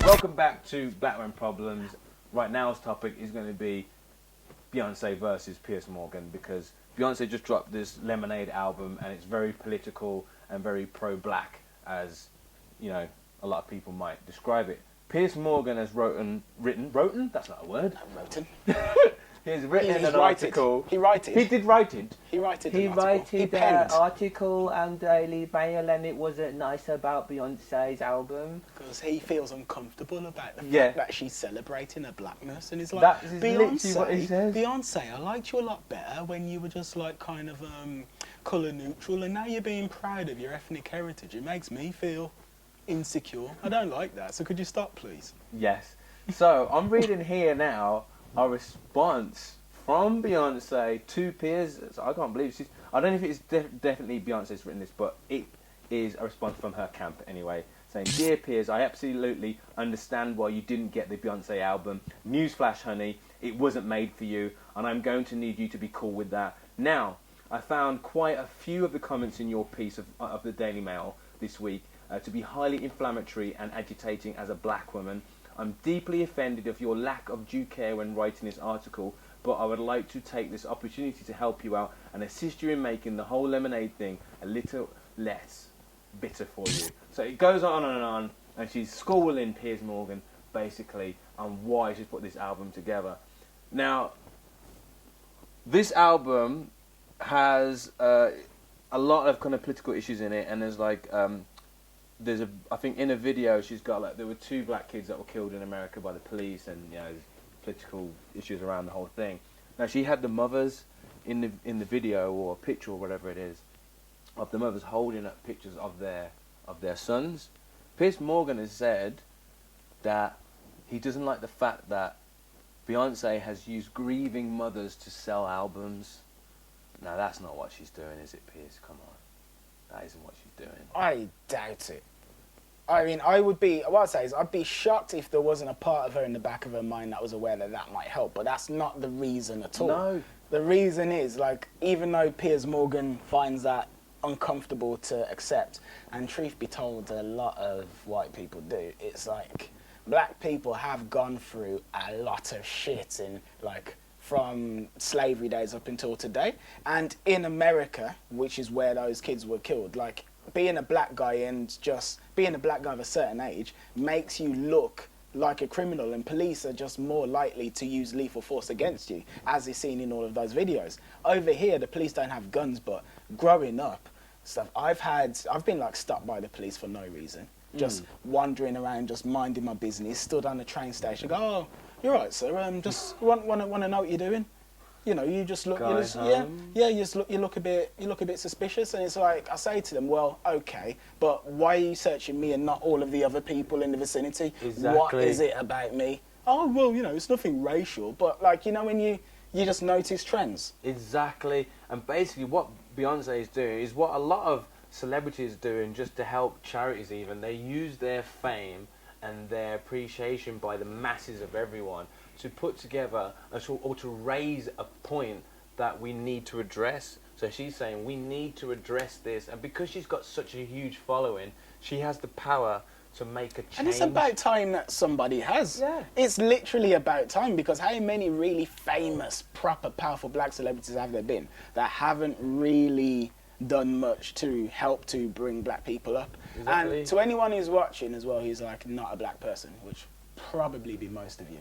Welcome back to BlackManProblems. Right now's topic is going to be Beyonce versus Piers Morgan, because Beyonce just dropped this Lemonade album and it's very political and very pro-black, as you know, a lot of people might describe it. Piers Morgan has written? That's not a word. He's written an article. He wrote it. He did write it. He wrote it. He wrote an article on Daily Mail, and it wasn't nice about Beyonce's album. Because he feels uncomfortable about the fact that she's celebrating her blackness, and he's like, that is literally what he says. Beyonce, I liked you a lot better when you were just like kind of colour neutral, and now you're being proud of your ethnic heritage. It makes me feel insecure. I don't like that. So could you stop, please? Yes. So I'm reading here now a response from Beyonce to Piers. So I can't believe I don't know if it's definitely Beyonce's written this, but it is a response from her camp anyway, saying, "Dear Piers, I absolutely understand why you didn't get the Beyonce album. Newsflash, honey, it wasn't made for you, and I'm going to need you to be cool with that. Now, I found quite a few of the comments in your piece of the Daily Mail this week to be highly inflammatory and agitating as a black woman. I'm deeply offended of your lack of due care when writing this article, but I would like to take this opportunity to help you out and assist you in making the whole Lemonade thing a little less bitter for you." So it goes on, and she's schooling Piers Morgan, basically, on why she's put this album together. Now, this album has a lot of kind of political issues in it, and there's like... I think in a video she's got like, there were 2 black kids that were killed in America by the police, and you know, there's political issues around the whole thing. Now she had the mothers in the video, or a picture or whatever it is, of the mothers holding up pictures of their sons. Piers Morgan has said that he doesn't like the fact that Beyonce has used grieving mothers to sell albums. Now that's not what she's doing, is it, Piers? Come on. That isn't what she's doing. I doubt it. I mean, what I'd say is I'd be shocked if there wasn't a part of her in the back of her mind that was aware that that might help, but that's not the reason at all. No. The reason is, like, even though Piers Morgan finds that uncomfortable to accept, and truth be told, a lot of white people do, it's like, black people have gone through a lot of shit in, like, from slavery days up until today. And in America, which is where those kids were killed, like, being a black guy and just being a black guy of a certain age makes you look like a criminal, and police are just more likely to use lethal force against you, as is seen in all of those videos. Over here, the police don't have guns, but growing up, stuff, I've been like stopped by the police for no reason. Just wandering around, just minding my business, stood on the train station, go, "Oh, you're right, sir. Just want to know what you're doing." You know, you just look, you look a bit suspicious, and it's like, I say to them, well, okay, but why are you searching me and not all of the other people in the vicinity? Exactly. What is it about me? Oh, well, you know, it's nothing racial, but like, you know, when you just notice trends. Exactly, and basically what Beyonce is doing is what a lot of celebrities are doing just to help charities. Even they use their fame and their appreciation by the masses of everyone to put together or to raise a point that we need to address. So she's saying we need to address this, and because she's got such a huge following, she has the power to make a change. And it's about time that somebody has. Yeah. It's literally about time, because how many really famous, proper, powerful black celebrities have there been that haven't really done much to help to bring black people up? Exactly. And to anyone who's watching as well, who's like not a black person, which probably be most of you,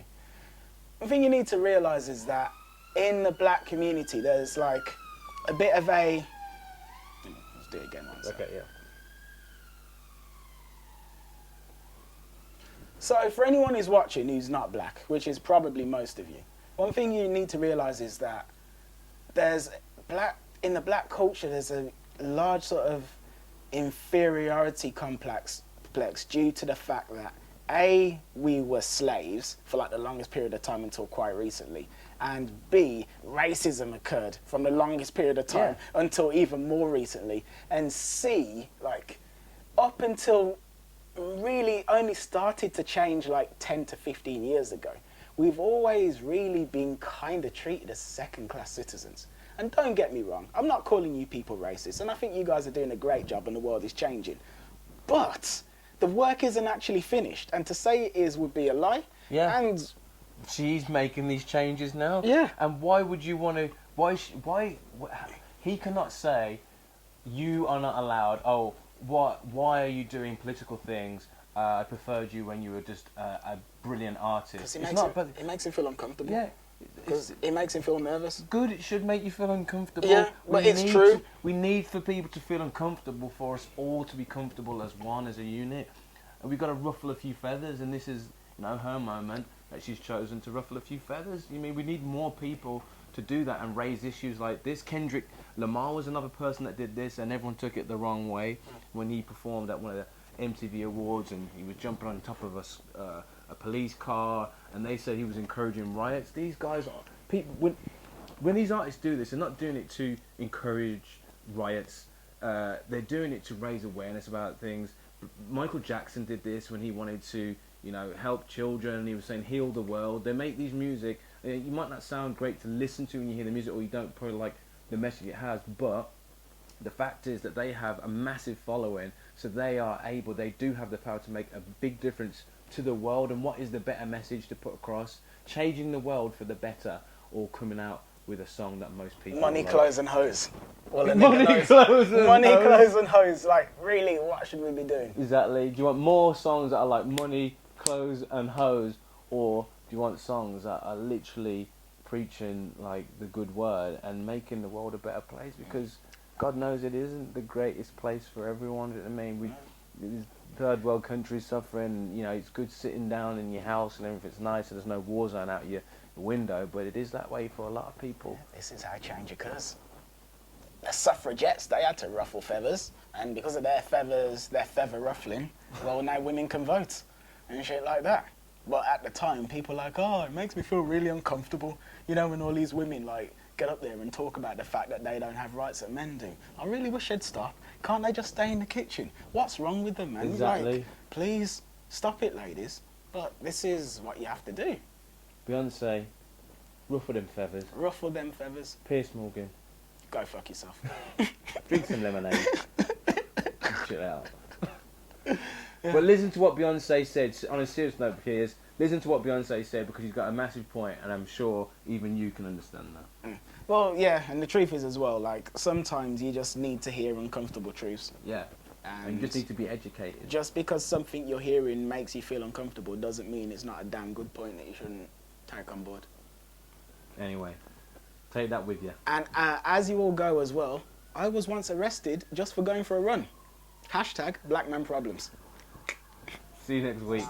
the thing you need to realise is that in the black community, there's like a bit of a... Let's do it again one second. Okay, yeah. So for anyone who's watching who's not black, which is probably most of you, one thing you need to realise is that in the black culture, there's a large sort of inferiority complex due to the fact that A, we were slaves for like the longest period of time until quite recently, and B, racism occurred from the longest period of time until even more recently, and C, like up until really only started to change like 10 to 15 years ago, we've always really been kind of treated as second-class citizens. And don't get me wrong, I'm not calling you people racist, and I think you guys are doing a great job and the world is changing. But the work isn't actually finished, and to say it is would be a lie. Yeah. And she's making these changes now. Yeah. And why would you want to? He cannot say, you are not allowed. Oh, what? Why are you doing political things? I preferred you when you were just a brilliant artist. Because it makes him feel uncomfortable. Yeah. Because it makes him feel nervous. Good, it should make you feel uncomfortable. Yeah, but it's true. We need for people to feel uncomfortable, for us all to be comfortable as one, as a unit. And we've got to ruffle a few feathers, and this is, her moment that she's chosen to ruffle a few feathers. I mean, we need more people to do that and raise issues like this. Kendrick Lamar was another person that did this, and everyone took it the wrong way when he performed at one of the MTV Awards, and he was jumping on top of a police car, and they said he was encouraging riots. These guys are people. When these artists do this, they're not doing it to encourage riots. They're doing it to raise awareness about things. Michael Jackson did this when he wanted to, help children, and he was saying heal the world. They make these music. You might not sound great to listen to when you hear the music, or you don't probably like the message it has, but the fact is that they have a massive following, so they do have the power to make a big difference to the world. And what is the better message to put across? Changing the world for the better, or coming out with a song that most people Money, like. clothes and hoes. Money, clothes and hoes. Like, really, what should we be doing? Exactly. Do you want more songs that are like money, clothes and hoes, or do you want songs that are literally preaching like the good word and making the world a better place? Because God knows it isn't the greatest place for everyone. I mean, these third world countries suffering. It's good sitting down in your house and everything's nice, and there's no war zone out your window. But it is that way for a lot of people. This is how change occurs. The suffragettes, they had to ruffle feathers, and because of their feathers, their feather ruffling, well, now women can vote and shit like that. But at the time, people were like, oh, it makes me feel really uncomfortable, when all these women like get up there and talk about the fact that they don't have rights that men do. I really wish they'd stop. Can't they just stay in the kitchen? What's wrong with them, man? Exactly. Like, please stop it, ladies. But this is what you have to do. Beyonce, ruffle them feathers. Ruffle them feathers. Piers Morgan, go fuck yourself. drink some lemonade. Chill out. Yeah. But listen to what Beyonce said. On a serious note, Piers, listen to what Beyonce said, because she's got a massive point, and I'm sure even you can understand that. Well, yeah, and the truth is as well, like, sometimes you just need to hear uncomfortable truths. Yeah. And you just need to be educated. Just because something you're hearing makes you feel uncomfortable doesn't mean it's not a damn good point that you shouldn't take on board. Anyway, take that with you. And as you all go as well, I was once arrested just for going for a run. Hashtag BlackManProblems. See you next week.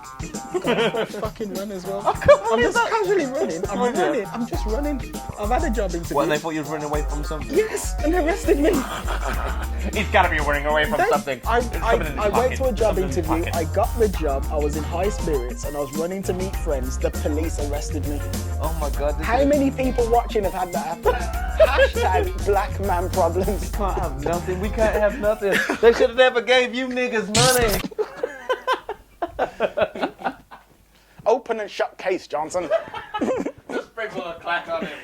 Going for a fucking run as well. I'm just casually running. I'm just running. I've had a job interview. What, and they thought you were running away from something? Yes, and they arrested me. He's got to be running away from something. I went to a job interview. I got the job. I was in high spirits and I was running to meet friends. The police arrested me. Oh my God. How many people watching have had that happen? Hashtag BlackManProblems. Can't have nothing. We can't have nothing. They should have never gave you niggas money. Open and shut case, Johnson. Just sprinkle a clack on him.